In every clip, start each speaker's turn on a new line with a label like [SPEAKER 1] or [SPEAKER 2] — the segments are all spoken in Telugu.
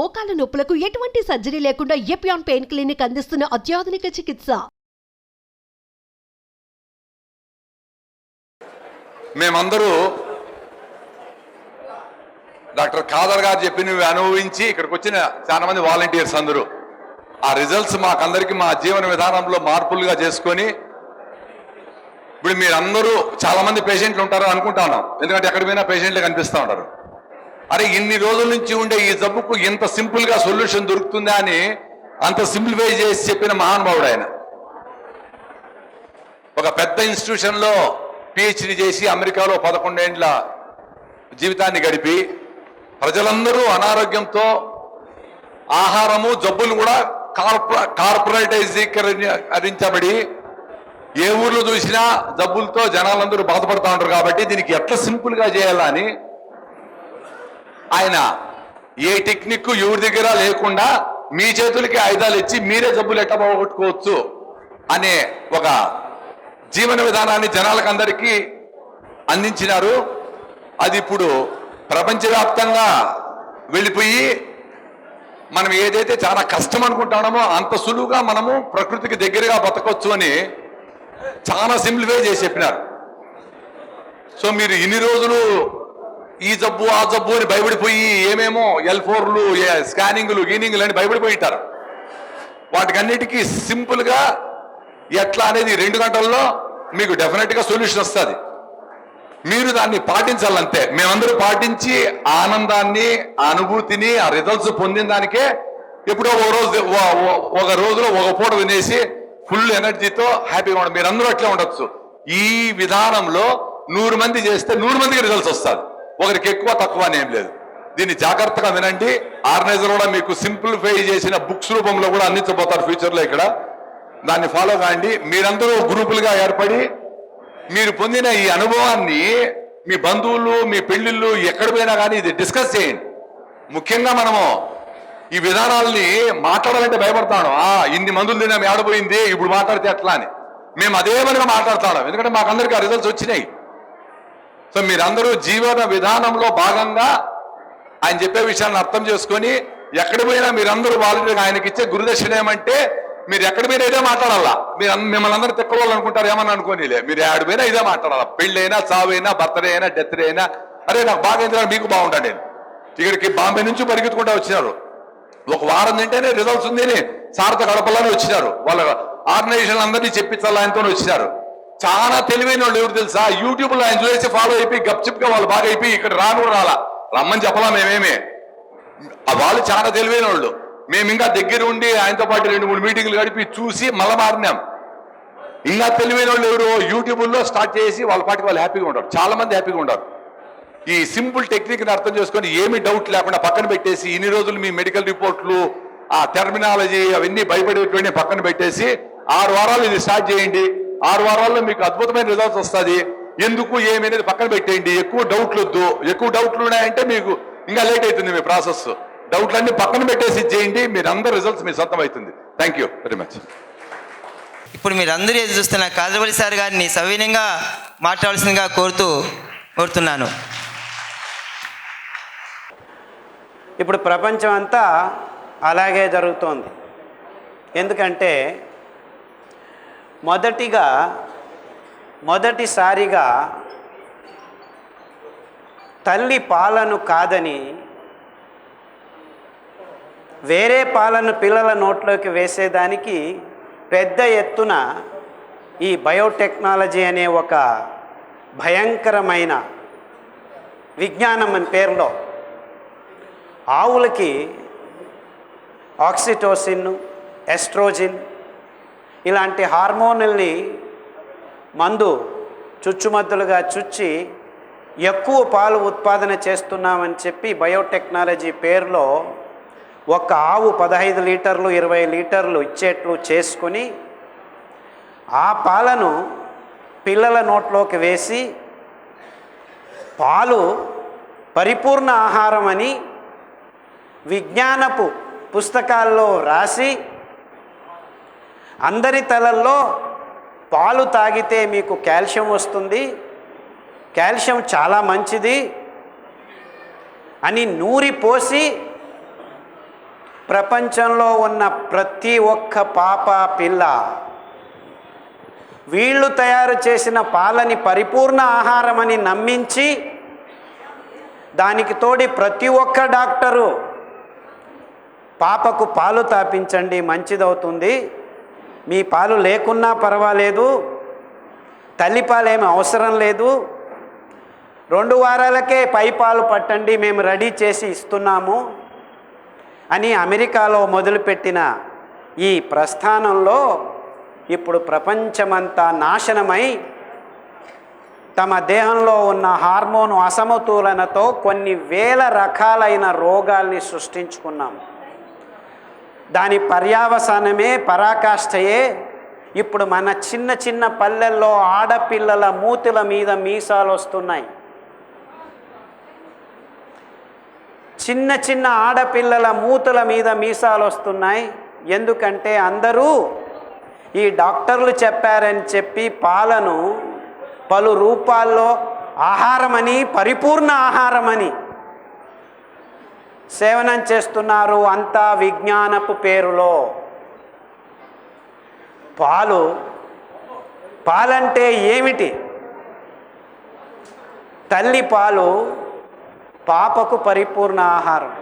[SPEAKER 1] మోకాల నొప్పులకు ఎటువంటి సర్జరీ లేకుండా ఎపియాన్ పెయిన్ క్లినిక్ అందిస్తున్న అత్యాధునిక చికిత్స.
[SPEAKER 2] మేమందరూ డాక్టర్ ఖాదర్ గారు చెప్పినవి అనుభవించి ఇక్కడికి వచ్చిన చాలా మంది వాలంటీర్స్ అందరూ ఆ రిజల్ట్స్ మాకందరికి మా జీవన విధానంలో మార్పులుగా చేసుకొని ఇప్పుడు మీరందరూ చాలా మంది పేషెంట్లు ఉంటారు అనుకుంటా ఉన్నాం. ఎందుకంటే ఎక్కడ పోయినా పేషెంట్లు కనిపిస్తూ ఉంటారు. అరే ఇన్ని రోజుల నుంచి ఉండే ఈ జబ్బుకు ఇంత సింపుల్గా సొల్యూషన్ దొరుకుతుందా అని అంత సింప్లిఫై చేసి చెప్పిన మహానుభావుడు ఆయన. ఒక పెద్ద ఇన్స్టిట్యూషన్లో పిహెచ్డి చేసి అమెరికాలో 11 ఏళ్ల జీవితాన్ని గడిపి ప్రజలందరూ అనారోగ్యంతో ఆహారము జబ్బులు కూడా కార్పొరేటైజీకరించబడి ఏ ఊర్లో చూసినా జబ్బులతో జనాలందరూ బాధపడుతూ ఉంటారు. కాబట్టి దీనికి ఎట్లా సింపుల్గా చేయాలని ఆయన ఏ టెక్నిక్ ఎవరి దగ్గర లేకుండా మీ చేతులకి ఆయుధాలు ఇచ్చి మీరే జబ్బులు ఎట్లా పోగొట్టుకోవచ్చు అనే ఒక జీవన విధానాన్ని జనాలకు అందరికీ అందించినారు. అది ఇప్పుడు ప్రపంచవ్యాప్తంగా వెళ్ళిపోయి మనం ఏదైతే చాలా కష్టం అనుకుంటున్నామో అంత సులువుగా మనము ప్రకృతికి దగ్గరగా బతకొచ్చు అని చాలా సింప్లిఫై చేసి చెప్పినారు. సో మీరు ఇన్ని రోజులు ఈ జబ్బు ఆ జబ్బు అని భయపడిపోయి ఏమేమో L4లు స్కానింగ్లు గీనింగ్లు అని భయపడిపోయి ఉంటారు. వాటికన్నిటికీ సింపుల్గా ఎట్లా అనేది 2 గంటల్లో మీకు డెఫినెట్గా సొల్యూషన్ వస్తుంది. మీరు దాన్ని పాటించాలంతే. మేమందరూ పాటించి ఆనందాన్ని ఆ అనుభూతిని ఆ రిజల్ట్స్ పొందిన దానికే ఎప్పుడో ఒక రోజులో ఒక పూట వినేసి ఫుల్ ఎనర్జీతో హ్యాపీగా ఉండదు. మీరందరూ అట్లా ఉండొచ్చు. ఈ విధానంలో 100 మంది చేస్తే 100 మందికి రిజల్ట్స్ వస్తుంది. ఒకరికి ఎక్కువ తక్కువ అనేం లేదు. దీన్ని జాగ్రత్తగా వినండి. ఆర్గనైజర్ కూడా మీకు సింప్లిఫై చేసిన బుక్స్ రూపంలో కూడా అందించబోతారు ఫ్యూచర్లో. ఇక్కడ దాన్ని ఫాలో కాండి. మీరందరూ గ్రూపులుగా ఏర్పడి మీరు పొందిన ఈ అనుభవాన్ని మీ బంధువులు మీ పెళ్లిళ్ళు ఎక్కడ పోయినా కానీ ఇది డిస్కస్ చేయండి. ముఖ్యంగా మనము ఈ విధానాలని మాట్లాడాలంటే భయపడతాను. ఇన్ని మందులు తిన్నాం ఏడపోయింది ఇప్పుడు మాట్లాడితే ఎట్లా అని మేము అదే పనిగా మాట్లాడతాం. ఎందుకంటే మాకందరికీ ఆ రిజల్ట్స్ వచ్చినాయి. సో మీరందరూ జీవన విధానంలో భాగంగా ఆయన చెప్పే విషయాన్ని అర్థం చేసుకొని ఎక్కడ పోయినా మీరందరూ వాలంటీర్గా ఆయనకి ఇచ్చే గురుదక్షిణ ఏమంటే మీరు ఎక్కడ పోయినా ఇదే మాట్లాడాలా. మిమ్మల్ని అందరూ తిక్కవాళ్ళు అనుకుంటారు ఏమన్నా అనుకోనిలే. మీరు ఎక్కడ పోయినా ఇదే మాట్లాడాలా. పెళ్ళైనా చావైనా బర్త్డే అయినా డెత్ అయినా అరే నాకు బాగా ఎందుకు మీకు బాగుంటాను. నేను ఇక్కడికి బాంబే నుంచి పరిగెత్తుకుంటూ వచ్చినారు. ఒక వారం తింటేనే రిజల్ట్స్ ఉంది అని సార్తో గడపలని వచ్చినారు. వాళ్ళ ఆర్గనైజేషన్ అందరినీ చెప్పించాలి ఆయనతో వచ్చినారు. చాలా తెలివైన వాళ్ళు ఎవరు తెలుసా, యూట్యూబ్లో ఆయన చూసి ఫాలో అయిపోయి గప్చిప్గా వాళ్ళు బాగా అయిపోయి ఇక్కడ రాలా రమ్మని చెప్పలా. మేమేమే వాళ్ళు చాలా తెలివైన వాళ్ళు. మేము ఇంకా దగ్గర ఉండి ఆయనతో పాటు 2-3 మీటింగ్లు గడిపి చూసి మళ్ళా మారినాం. ఇంకా తెలివైన వాళ్ళు ఎవరు యూట్యూబ్లో స్టార్ట్ చేసి వాళ్ళ పాటికి వాళ్ళు హ్యాపీగా ఉంటారు. చాలా మంది హ్యాపీగా ఉంటారు. ఈ సింపుల్ టెక్నిక్ని అర్థం చేసుకొని ఏమీ డౌట్ లేకుండా పక్కన పెట్టేసి ఇన్ని రోజులు మీ మెడికల్ రిపోర్ట్లు ఆ టెర్మినాలజీ అవన్నీ భయపడేటువంటి పక్కన పెట్టేసి 6 వారాలు ఇది స్టార్ట్ చేయండి. 6 వారాల్లో మీకు అద్భుతమైన రిజల్ట్స్ వస్తుంది. ఎందుకు ఏమనేది పక్కన పెట్టేయండి. ఎక్కువ డౌట్లు వద్దు. ఎక్కువ డౌట్లు ఉన్నాయంటే మీకు ఇంకా లేట్ అవుతుంది మీ ప్రాసెస్. డౌట్లన్నీ పక్కన పెట్టేసి చేయండి. మీరు అందరు రిజల్ట్స్ మీ సొంతం అవుతుంది. Thank you very much.
[SPEAKER 3] ఇప్పుడు మీరు అందరూ ఎదురు చూస్తున్న కాదరవల్లి సార్ గారిని సవినయంగా మాట్లాడాల్సిందిగా కోరుతున్నాను.
[SPEAKER 4] ఇప్పుడు ప్రపంచం అంతా అలాగే జరుగుతోంది. ఎందుకంటే మొదటిసారిగా తల్లి పాలను కాదని వేరే పాలను పిల్లల నోట్లోకి వేసేదానికి పెద్ద ఎత్తున ఈ బయోటెక్నాలజీ అనే ఒక భయంకరమైన విజ్ఞానం అని పేరులో ఆవులకి ఆక్సిటోసిన్, ఎస్ట్రోజిన్ ఇలాంటి హార్మోనుల్ని చుచ్చుమద్దులుగా చుచ్చి ఎక్కువ పాలు ఉత్పాదన చేస్తున్నామని చెప్పి బయోటెక్నాలజీ పేరులో ఒక ఆవు 15 లీటర్లు 20 లీటర్లు ఇచ్చేట్లు చేసుకొని ఆ పాలను పిల్లల నోట్లోకి వేసి పాలు పరిపూర్ణ ఆహారం అని విజ్ఞానపు పుస్తకాల్లో రాసి అందరి తలల్లో పాలు తాగితే మీకు కాల్షియం వస్తుంది, కాల్షియం చాలా మంచిది అని నూరి పోసి ప్రపంచంలో ఉన్న ప్రతి ఒక్క పాప పిల్ల వీళ్ళు తయారు చేసిన పాలని పరిపూర్ణ ఆహారమని నమ్మించి, దానికి తోడి ప్రతి ఒక్క డాక్టరు పాపకు పాలు తాపించండి మంచిదవుతుంది, మీ పాలు లేకున్నా పర్వాలేదు, తల్లిపాలేమి అవసరం లేదు, 2 వారాలకే పాలు పట్టండి, మేము రెడీ చేసి ఇస్తున్నాము అని అమెరికాలో మొదలుపెట్టిన ఈ ప్రస్థానంలో ఇప్పుడు ప్రపంచమంతా నాశనమై తమ దేహంలో ఉన్న హార్మోను అసమతులనతో కొన్ని వేల రకాలైన రోగాల్ని సృష్టించుకున్నాం. దాని పర్యావసానమే పరాకాష్ఠయే ఇప్పుడు మన చిన్న చిన్న పల్లెల్లో ఆడపిల్లల మూతుల మీద మీసాలు వస్తున్నాయి. చిన్న చిన్న ఆడపిల్లల మూతుల మీద మీసాలు వస్తున్నాయి. ఎందుకంటే అందరూ ఈ డాక్టర్లు చెప్పారని చెప్పి పాలను పలు రూపాల్లో ఆహారమని, పరిపూర్ణ ఆహారమని సేవనం చేస్తున్నారు. అంతా విజ్ఞానపు పేరులో. పాలంటే ఏమిటి? తల్లి పాలు పాపకు పరిపూర్ణ ఆహారం.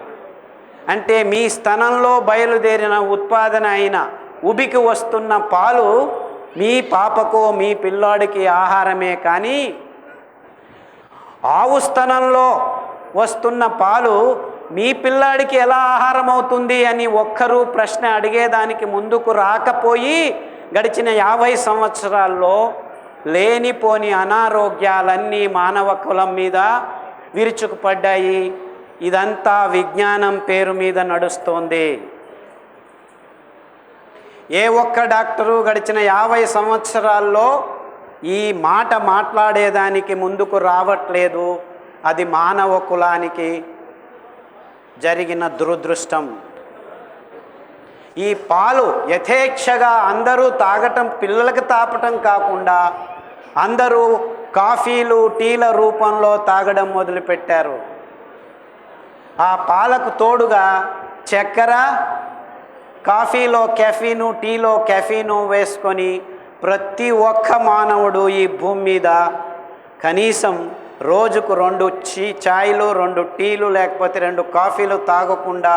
[SPEAKER 4] అంటే మీ స్తనంలో బయలుదేరిన ఉత్పాదన అయిన ఉబికి వస్తున్న పాలు మీ పాపకు, మీ పిల్లాడికి ఆహారమే. కానీ ఆవు స్తనంలో వస్తున్న పాలు మీ పిల్లాడికి ఎలా ఆహారం అవుతుంది అని ఒక్కరూ ప్రశ్న అడిగేదానికి ముందుకు రాకపోయి గడిచిన 50 సంవత్సరాల్లో లేనిపోని అనారోగ్యాలన్నీ మానవ కులం మీద విరుచుకుపడ్డాయి. ఇదంతా విజ్ఞానం పేరు మీద నడుస్తోంది. ఏ ఒక్క డాక్టరు గడిచిన 50 సంవత్సరాల్లో ఈ మాట మాట్లాడేదానికి ముందుకు రావట్లేదు. అది మానవ కులానికి జరిగిన దురదృష్టం. ఈ పాలు యథేచ్ఛగా అందరూ తాగటం, పిల్లలకు తాపటం కాకుండా అందరూ కాఫీలు, టీల రూపంలో తాగడం మొదలుపెట్టారు. ఆ పాలకు తోడుగా చక్కెర, కాఫీలో కెఫీను, టీలో కెఫీను వేసుకొని ప్రతి ఒక్క మానవుడు ఈ భూమి మీద కనీసం రోజుకు 2 ఛాయ్లు, 2 టీలు లేకపోతే 2 కాఫీలు తాగకుండా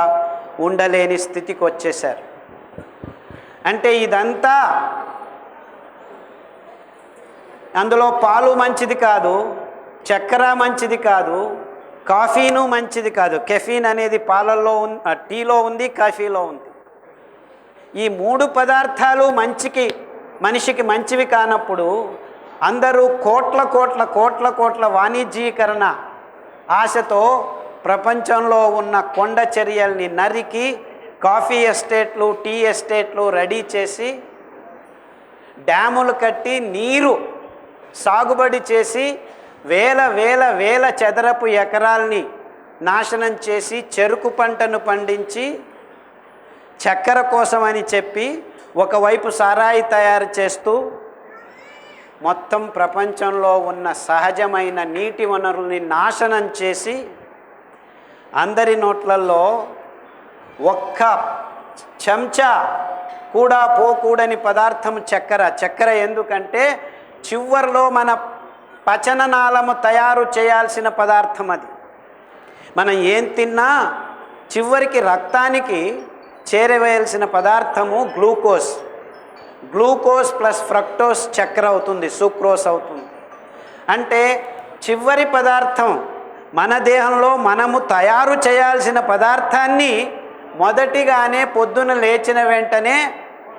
[SPEAKER 4] ఉండలేని స్థితికి వచ్చేశారు. అంటే ఇదంతా అందులో పాలు మంచిది కాదు, చక్కెర మంచిది కాదు, కాఫీను మంచిది కాదు. కెఫీన్ అనేది పాలల్లో టీలో ఉంది, కాఫీలో ఉంది. ఈ 3 పదార్థాలు మనిషికి మంచివి కానప్పుడు అందరూ కోట్ల వాణిజ్యీకరణ ఆశతో ప్రపంచంలో ఉన్న కొండ చర్యల్ని నరికి కాఫీ ఎస్టేట్లు, టీ ఎస్టేట్లు రెడీ చేసి డ్యాములు కట్టి నీరు సాగుబడి చేసి వేల చదరపు ఎకరాల్ని నాశనం చేసి చెరుకు పంటను పండించి చక్కెర కోసమని చెప్పి ఒకవైపు సారాయి తయారు చేస్తూ మొత్తం ప్రపంచంలో ఉన్న సహజమైన నీటి వనరుల్ని నాశనం చేసి అందరి నోట్లలో ఒక్క చెంచా కూడా పోకూడని పదార్థం చక్కెర. ఎందుకంటే చివరిలో మన పచననాళము తయారు చేయాల్సిన పదార్థం అది. మనం ఏం తిన్నా చివరికి రక్తానికి చేరవేయాల్సిన పదార్థము గ్లూకోజ్ ప్లస్ ఫ్రక్టోస్ చక్కెర అవుతుంది, సుక్రోస్ అవుతుంది. అంటే చివరి పదార్థం మన దేహంలో మనము తయారు చేయాల్సిన పదార్థాన్ని మొదటిగానే పొద్దున లేచిన వెంటనే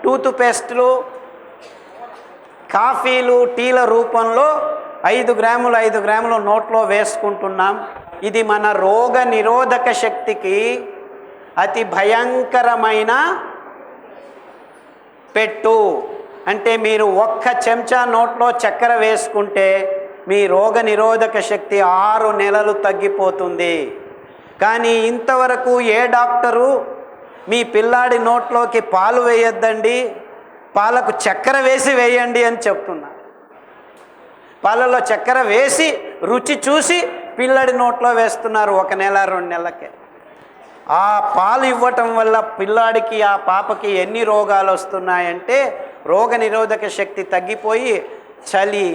[SPEAKER 4] టూత్ పేస్టులు, కాఫీలు, టీల రూపంలో 5 గ్రాములు నోట్లో వేసుకుంటున్నాం. ఇది మన రోగ నిరోధక శక్తికి అతి భయంకరమైన పెట్టు. అంటే మీరు 1 చెంచా నోట్లో చక్కెర వేసుకుంటే మీ రోగ నిరోధక శక్తి 6 నెలలు తగ్గిపోతుంది. కానీ ఇంతవరకు ఏ డాక్టరు మీ పిల్లాడి నోట్లోకి పాలు వేయొద్దండి, పాలకు చక్కెర వేసి వేయండి అని చెప్తున్నారు. పాలలో చక్కెర వేసి రుచి చూసి పిల్లాడి నోట్లో వేస్తున్నారు 1 నెల 2 నెలలకే. ఆ పాలు ఇవ్వటం వల్ల పిల్లాడికి ఆ పాపకి ఎన్ని రోగాలు వస్తున్నాయంటే రోగనిరోధక శక్తి తగ్గిపోయి చలి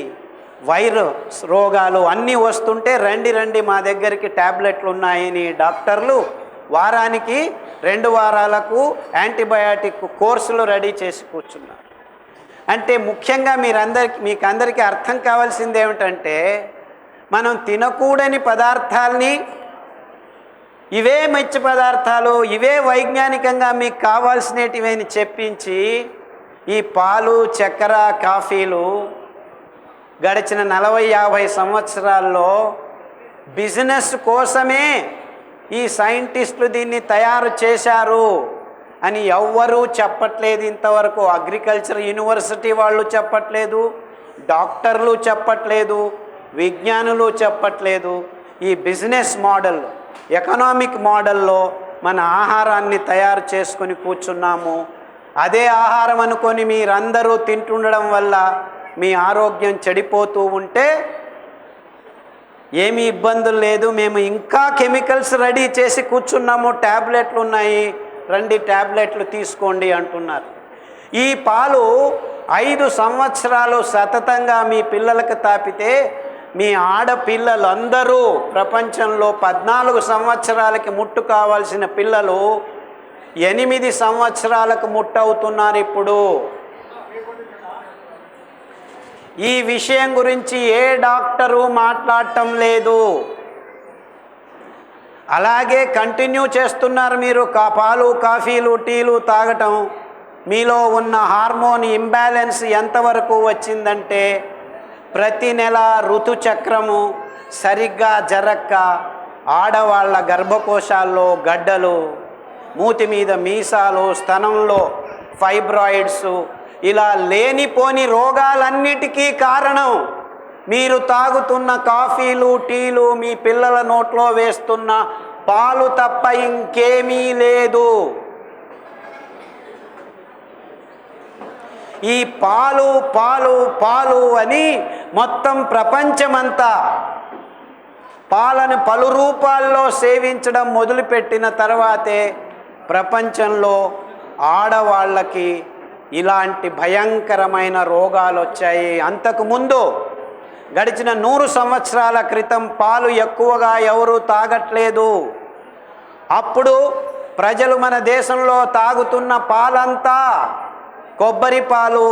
[SPEAKER 4] వైరస్ రోగాలు అన్నీ వస్తుంటే రండి మా దగ్గరికి ట్యాబ్లెట్లు ఉన్నాయని డాక్టర్లు వారానికి 2 వారాలకు యాంటీబయాటిక్ కోర్సులు రెడీ చేసి కూర్చున్నారు. అంటే ముఖ్యంగా మీకు అందరికీ అర్థం కావాల్సింది ఏమిటంటే మనం తినకూడని పదార్థాలని ఇవే మంచి పదార్థాలు, ఇవే వైజ్ఞానికంగా మీకు కావాల్సినటివి అని చెప్పించి ఈ పాలు, చక్కెర, కాఫీలు గడిచిన 40-50 సంవత్సరాల్లో బిజినెస్ కోసమే ఈ సైంటిస్టులు దీన్ని తయారు చేశారు అని ఎవ్వరూ చెప్పట్లేదు. ఇంతవరకు అగ్రికల్చర్ యూనివర్సిటీ వాళ్ళు చెప్పట్లేదు, డాక్టర్లు చెప్పట్లేదు, విజ్ఞానులు చెప్పట్లేదు. ఈ బిజినెస్ మోడల్, ఎకనామిక్ మోడల్లో మన ఆహారాన్ని తయారు చేసుకొని కూర్చున్నాము. అదే ఆహారం అనుకొని మీరందరూ తింటుండడం వల్ల మీ ఆరోగ్యం చెడిపోతూ ఉంటే ఏమీ ఇబ్బందులు లేదు. మేము ఇంకా కెమికల్స్ రెడీ చేసి కూర్చున్నాము, ట్యాబ్లెట్లు ఉన్నాయి, రండి ట్యాబ్లెట్లు తీసుకోండి అంటున్నారు. ఈ పాలు 5 సంవత్సరాలు సతతంగా మీ పిల్లలకు తాపితే మీ ఆడపిల్లలందరూ ప్రపంచంలో 14 సంవత్సరాలకి ముట్టు కావాల్సిన పిల్లలు 8 సంవత్సరాలకు ముట్టవుతున్నారు ఇప్పుడు. ఈ విషయం గురించి ఏ డాక్టరు మాట్లాడటం లేదు. అలాగే కంటిన్యూ చేస్తున్నారు మీరు పాలు, కాఫీలు, టీలు తాగటం. మీలో ఉన్న హార్మోన్ ఇంబ్యాలెన్స్ ఎంతవరకు వచ్చిందంటే ప్రతి నెల ఋతుచక్రము సరిగ్గా జరక్క ఆడవాళ్ళ గర్భకోశాల్లో గడ్డలు, మూతి మీద మీసాలు, స్తనంలో ఫైబ్రాయిడ్స్, ఇలా లేనిపోని రోగాలన్నిటికీ కారణం మీరు తాగుతున్న కాఫీలు, టీలు, మీ పిల్లల నోట్లో వేస్తున్న పాలు తప్ప ఇంకేమీ లేదు. ఈ పాలు పాలు పాలు అని మొత్తం ప్రపంచమంతా పాలను పలు రూపాల్లో సేవించడం మొదలుపెట్టిన తర్వాతే ప్రపంచంలో ఆడవాళ్ళకి ఇలాంటి భయంకరమైన రోగాలు వచ్చాయి. అంతకుముందు గడిచిన 100 సంవత్సరాల క్రితం పాలు ఎక్కువగా ఎవరూ తాగట్లేదు. అప్పుడు ప్రజలు మన దేశంలో తాగుతున్న పాలంతా కొబ్బరి పాలు,